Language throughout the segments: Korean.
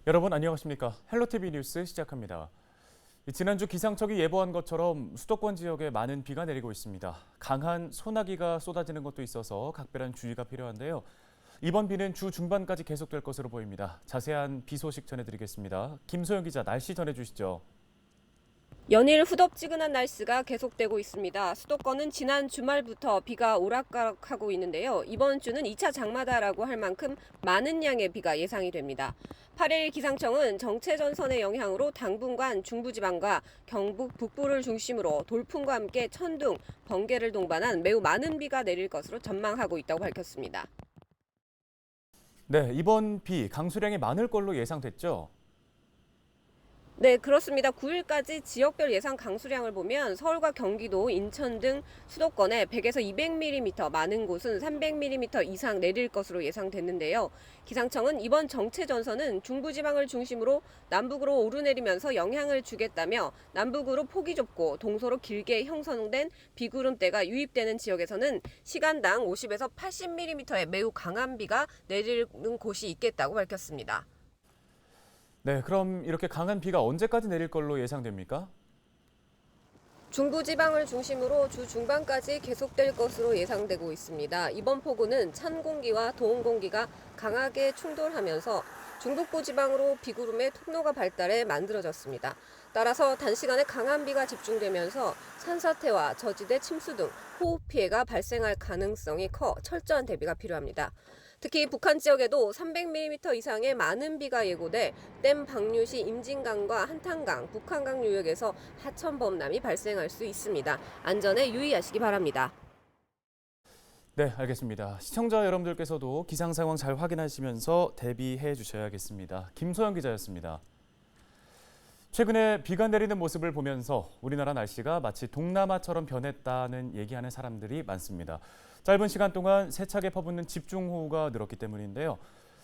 여러분 안녕하십니까? 헬로티비 뉴스 시작합니다. 지난주 기상청이 예보한 것처럼 수도권 지역에 많은 비가 내리고 있습니다. 강한 소나기가 쏟아지는 것도 있어서 각별한 주의가 필요한데요. 이번 비는 주 중반까지 계속될 것으로 보입니다. 자세한 비 소식 전해드리겠습니다. 김소영 기자 날씨 전해주시죠. 연일 후덥지근한 날씨가 계속되고 있습니다. 수도권은 지난 주말부터 비가 오락가락하고 있는데요. 이번 주는 2차 장마다라고 할 만큼 많은 양의 비가 예상이 됩니다. 8일 기상청은 정체전선의 영향으로 당분간 중부지방과 경북 북부를 중심으로 돌풍과 함께 천둥, 번개를 동반한 매우 많은 비가 내릴 것으로 전망하고 있다고 밝혔습니다. 네, 이번 비 강수량이 많을 걸로 예상됐죠? 네, 그렇습니다. 9일까지 지역별 예상 강수량을 보면 서울과 경기도, 인천 등 수도권에 100에서 200mm, 많은 곳은 300mm 이상 내릴 것으로 예상됐는데요. 기상청은 이번 정체전선은 중부지방을 중심으로 남북으로 오르내리면서 영향을 주겠다며 남북으로 폭이 좁고 동서로 길게 형성된 비구름대가 유입되는 지역에서는 시간당 50에서 80mm의 매우 강한 비가 내리는 곳이 있겠다고 밝혔습니다. 네, 그럼 이렇게 강한 비가 언제까지 내릴 걸로 예상됩니까? 중부지방을 중심으로 주 중반까지 계속될 것으로 예상되고 있습니다. 이번 폭우는 찬 공기와 더운 공기가 강하게 충돌하면서 중북부 지방으로 비구름의 통로가 발달해 만들어졌습니다. 따라서 단시간에 강한 비가 집중되면서 산사태와 저지대 침수 등 호흡 피해가 발생할 가능성이 커 철저한 대비가 필요합니다. 특히 북한 지역에도 300mm 이상의 많은 비가 예고돼 댐 방류 시 임진강과 한탄강, 북한강 유역에서 하천 범람이 발생할 수 있습니다. 안전에 유의하시기 바랍니다. 네, 알겠습니다. 시청자 여러분들께서도 기상 상황 잘 확인하시면서 대비해 주셔야겠습니다. 김소영 기자였습니다. 최근에 비가 내리는 모습을 보면서 우리나라 날씨가 마치 동남아처럼 변했다는 얘기하는 사람들이 많습니다. 짧은 시간 동안 세차게 퍼붓는 집중호우가 늘었기 때문인데요.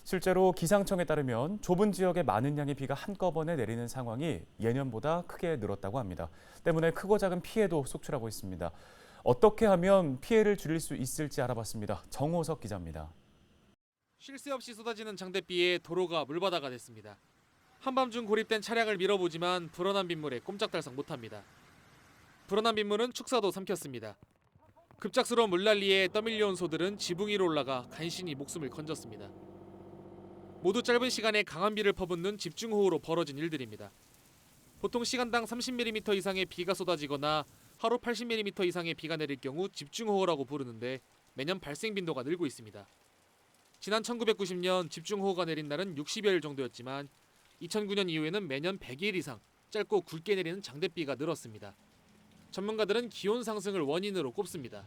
실제로 기상청에 따르면 좁은 지역에 많은 양의 비가 한꺼번에 내리는 상황이 예년보다 크게 늘었다고 합니다. 때문에 크고 작은 피해도 속출하고 있습니다. 어떻게 하면 피해를 줄일 수 있을지 알아봤습니다. 정호석 기자입니다. 쉴 새 없이 쏟아지는 장대비에 도로가 물바다가 됐습니다. 한밤중 고립된 차량을 밀어보지만 불어난 빗물에 꼼짝달싹 못합니다. 불어난 빗물은 축사도 삼켰습니다. 급작스러운 물난리에 떠밀려온 소들은 지붕 위로 올라가 간신히 목숨을 건졌습니다. 모두 짧은 시간에 강한 비를 퍼붓는 집중호우로 벌어진 일들입니다. 보통 시간당 30mm 이상의 비가 쏟아지거나 하루 80mm 이상의 비가 내릴 경우 집중호우라고 부르는데 매년 발생 빈도가 늘고 있습니다. 지난 1990년 집중호우가 내린 날은 60여일 정도였지만 2009년 이후에는 매년 100일 이상 짧고 굵게 내리는 장대비가 늘었습니다. 전문가들은 기온 상승을 원인으로 꼽습니다.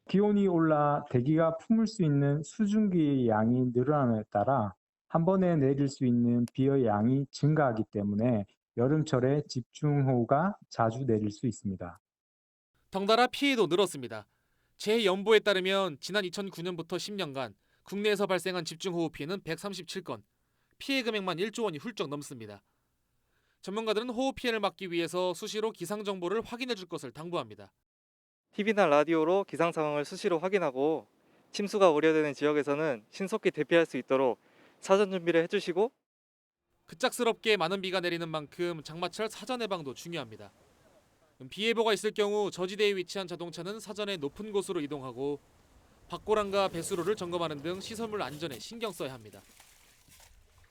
기온이 올라 대기가 품을 수 있는 수증기의 양이 늘어남에 따라 한 번에 내릴 수 있는 비의 양이 증가하기 때문에 여름철에 집중호우가 자주 내릴 수 있습니다. 덩달아 피해도 늘었습니다. 재연보에 따르면 지난 2009년부터 10년간 국내에서 발생한 집중호우 피해는 137건, 피해 금액만 1조 원이 훌쩍 넘습니다. 전문가들은 호우 피해를 막기 위해서 수시로 기상 정보를 확인해 줄 것을 당부합니다. TV나 라디오로 기상 상황을 수시로 확인하고 침수가 우려되는 지역에서는 신속히 대피할 수 있도록 사전 준비를 해주시고 급작스럽게 많은 비가 내리는 만큼 장마철 사전 예방도 중요합니다. 비 예보가 있을 경우 저지대에 위치한 자동차는 사전에 높은 곳으로 이동하고 박고랑과 배수로를 점검하는 등 시설물 안전에 신경 써야 합니다.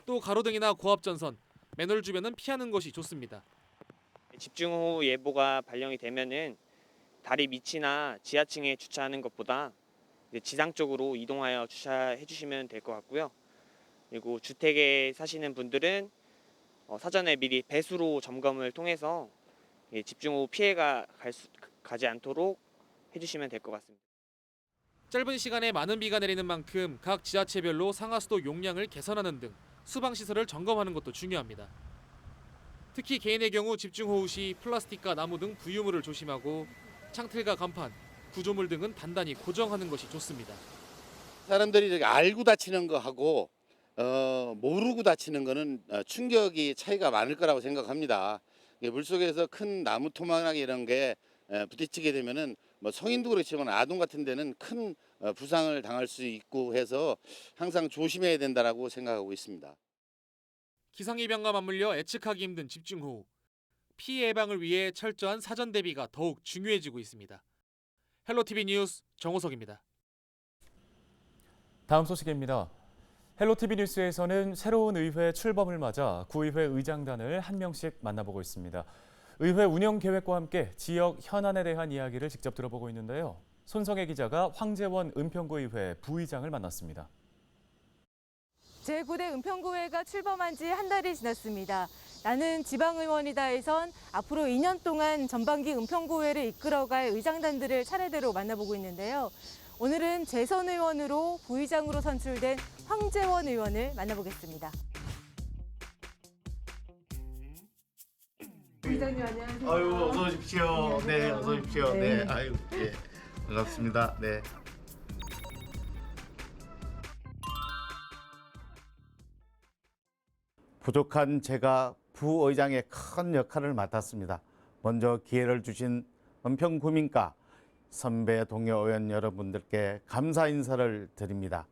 또 가로등이나 고압전선, 맨홀 주변은 피하는 것이 좋습니다. 집중호우 예보가 발령이 되면은 다리 밑이나 지하층에 주차하는 것보다 지상 쪽으로 이동하여 주차해 주시면 될 것 같고요. 그리고 주택에 사시는 분들은 사전에 미리 배수로 점검을 통해서 집중호우 피해가 가지 않도록 해주시면 될 것 같습니다. 짧은 시간에 많은 비가 내리는 만큼 각 지자체별로 상하수도 용량을 개선하는 등 수방시설을 점검하는 것도 중요합니다. 특히 개인의 경우 집중호우 시 플라스틱과 나무 등 부유물을 조심하고 창틀과 간판, 구조물 등은 단단히 고정하는 것이 좋습니다. 사람들이 이렇게 알고 다치는 거하고 모르고 다치는 거는 충격이 차이가 많을 거라고 생각합니다. 물속에서 큰 나무 토막이나 이런 게 부딪히게 되면은 뭐 성인도 그렇지만 아동 같은 데는 큰 부상을 당할 수 있고 해서 항상 조심해야 된다라고 생각하고 있습니다. 기상이변과 맞물려 예측하기 힘든 집중호우. 피해 예방을 위해 철저한 사전 대비가 더욱 중요해지고 있습니다. 헬로티비 뉴스 정호석입니다. 다음 소식입니다. 헬로티비 뉴스에서는 새로운 의회 출범을 맞아 구의회 의장단을 한 명씩 만나보고 있습니다. 의회 운영 계획과 함께 지역 현안에 대한 이야기를 직접 들어보고 있는데요. 손성혜 기자가 황재원 은평구의회 부의장을 만났습니다. 제9대 은평구회가 출범한 지 한 달이 지났습니다. 나는 지방의원이다에선 앞으로 2년 동안 전반기 은평구회를 이끌어갈 의장단들을 차례대로 만나보고 있는데요. 오늘은 재선 의원으로 부의장으로 선출된 황재원 의원을 만나보겠습니다. 부의장님 안녕하세요. 아유, 어서 오십시오. 안녕하세요. 네, 어서 오십시오. 네. 네, 아유, 예, 반갑습니다. 네. 부족한 제가 부의장의 큰 역할을 맡았습니다. 먼저 기회를 주신 은평구민과 선배 동료 의원 여러분들께 감사 인사를 드립니다.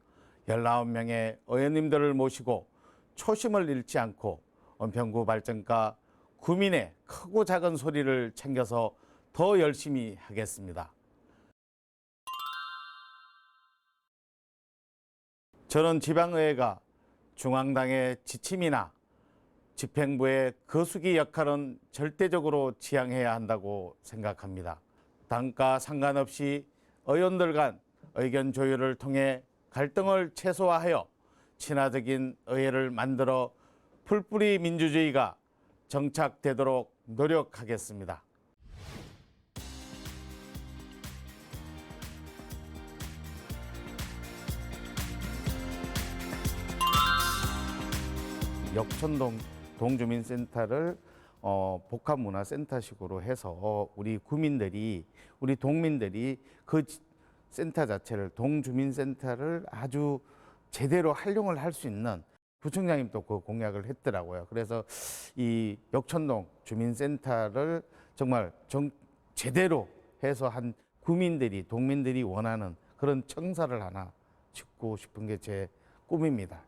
19명의 의원님들을 모시고 초심을 잃지 않고 은평구 발전과 구민의 크고 작은 소리를 챙겨서 더 열심히 하겠습니다. 저는 지방의회가 중앙당의 지침이나 집행부의 거수기 역할은 절대적으로 지향해야 한다고 생각합니다. 당과 상관없이 의원들 간 의견 조율을 통해 갈등을 최소화하여 친화적인 의회를 만들어 풀뿌리 민주주의가 정착되도록 노력하겠습니다. 역촌동 동주민센터를 복합문화센터식으로 해서 우리 구민들이, 우리 동민들이 그 센터 자체를, 동주민센터를 아주 제대로 활용을 할 수 있는, 부총장님도 그 공약을 했더라고요. 그래서 이 역촌동 주민센터를 정말 제대로 해서 한 구민들이, 동민들이 원하는 그런 청사를 하나 짓고 싶은 게 제 꿈입니다.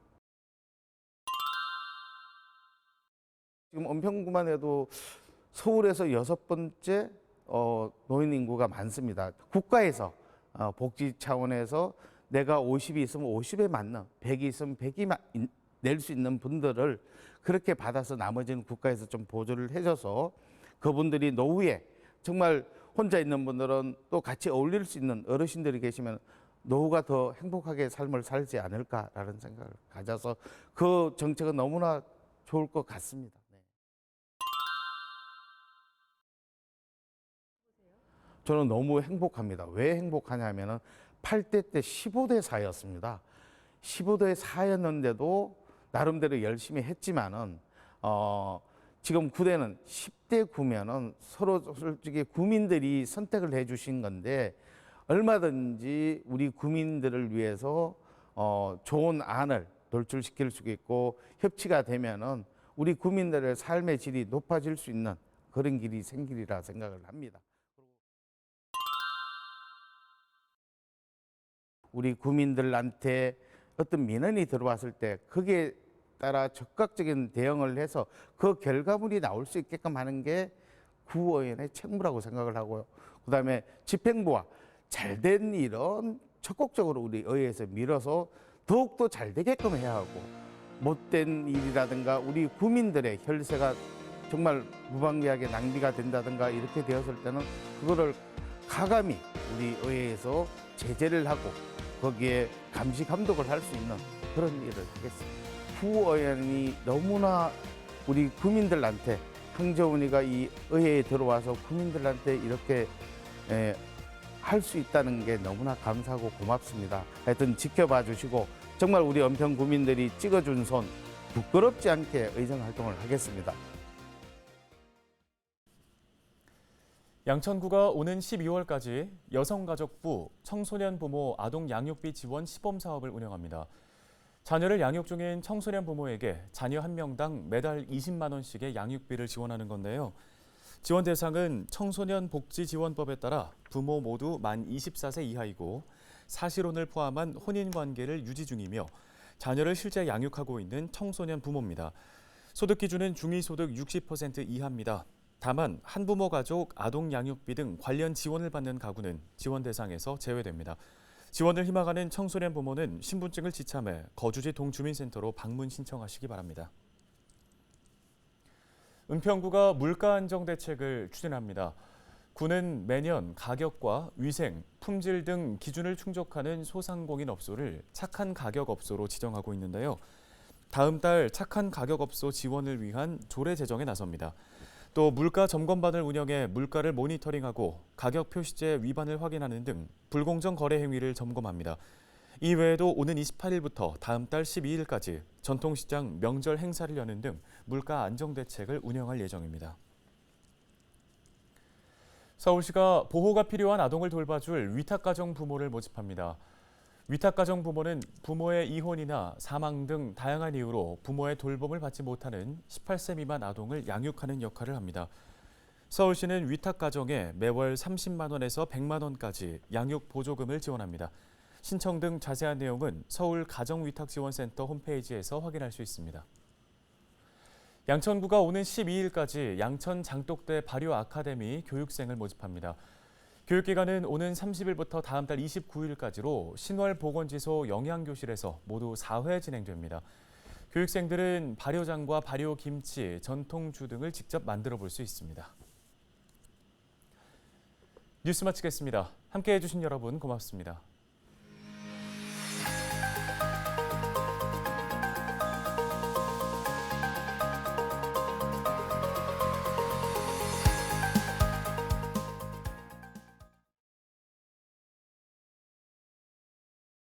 지금 은평구만 해도 서울에서 6번째 노인 인구가 많습니다. 국가에서 복지 차원에서 내가 50이 있으면 50에 맞는, 100이 있으면 100이 낼 수 있는 분들을 그렇게 받아서 나머지는 국가에서 좀 보조를 해줘서 그분들이 노후에 정말 혼자 있는 분들은 또 같이 어울릴 수 있는 어르신들이 계시면 노후가 더 행복하게 삶을 살지 않을까라는 생각을 가져서 그 정책은 너무나 좋을 것 같습니다. 저는 너무 행복합니다. 왜 행복하냐면은 8대 때 15대 4였습니다. 15대 4였는데도 나름대로 열심히 했지만은 지금 9대는 10대 9면은 서로 솔직히 구민들이 선택을 해주신 건데 얼마든지 우리 구민들을 위해서 좋은 안을 돌출시킬 수 있고 협치가 되면은 우리 구민들의 삶의 질이 높아질 수 있는 그런 길이 생기리라 생각을 합니다. 우리 구민들한테 어떤 민원이 들어왔을 때 거기에 따라 적극적인 대응을 해서 그 결과물이 나올 수 있게끔 하는 게 구의원의 책무라고 생각을 하고요. 그다음에 집행부와 잘된 일은 적극적으로 우리 의회에서 밀어서 더욱더 잘 되게끔 해야 하고 못된 일이라든가 우리 구민들의 혈세가 정말 무방비하게 낭비가 된다든가 이렇게 되었을 때는 그거를 가감히 우리 의회에서 제재를 하고 거기에 감시 감독을 할 수 있는 그런 일을 하겠습니다. 후의원이 너무나 우리 구민들한테 황재원이가 이 의회에 들어와서 구민들한테 이렇게 할 수 있다는 게 너무나 감사하고 고맙습니다. 하여튼 지켜봐 주시고 정말 우리 은평 구민들이 찍어준 손 부끄럽지 않게 의정 활동을 하겠습니다. 양천구가 오는 12월까지 여성가족부, 청소년 부모 아동 양육비 지원 시범 사업을 운영합니다. 자녀를 양육 중인 청소년 부모에게 자녀 한 명당 매달 20만 원씩의 양육비를 지원하는 건데요. 지원 대상은 청소년 복지지원법에 따라 부모 모두 만 24세 이하이고 사실혼을 포함한 혼인관계를 유지 중이며 자녀를 실제 양육하고 있는 청소년 부모입니다. 소득 기준은 중위소득 60% 이하입니다. 다만 한부모 가족, 아동 양육비 등 관련 지원을 받는 가구는 지원 대상에서 제외됩니다. 지원을 희망하는 청소년 부모는 신분증을 지참해 거주지 동주민센터로 방문 신청하시기 바랍니다. 은평구가 물가 안정 대책을 추진합니다. 구는 매년 가격과 위생, 품질 등 기준을 충족하는 소상공인 업소를 착한 가격 업소로 지정하고 있는데요. 다음 달 착한 가격 업소 지원을 위한 조례 제정에 나섭니다. 또 물가 점검반을 운영해 물가를 모니터링하고 가격 표시제 위반을 확인하는 등 불공정 거래 행위를 점검합니다. 이 외에도 오는 28일부터 다음 달 12일까지 전통시장 명절 행사를 여는 등 물가 안정 대책을 운영할 예정입니다. 서울시가 보호가 필요한 아동을 돌봐줄 위탁가정 부모를 모집합니다. 위탁가정 부모는 부모의 이혼이나 사망 등 다양한 이유로 부모의 돌봄을 받지 못하는 18세 미만 아동을 양육하는 역할을 합니다. 서울시는 위탁가정에 매월 30만 원에서 100만 원까지 양육 보조금을 지원합니다. 신청 등 자세한 내용은 서울 가정위탁지원센터 홈페이지에서 확인할 수 있습니다. 양천구가 오는 12일까지 양천 장독대 발효 아카데미 교육생을 모집합니다. 교육기간은 오는 30일부터 다음 달 29일까지로 신월보건지소 영양교실에서 모두 4회 진행됩니다. 교육생들은 발효장과 발효김치, 전통주 등을 직접 만들어 볼 수 있습니다. 뉴스 마치겠습니다. 함께해 주신 여러분 고맙습니다.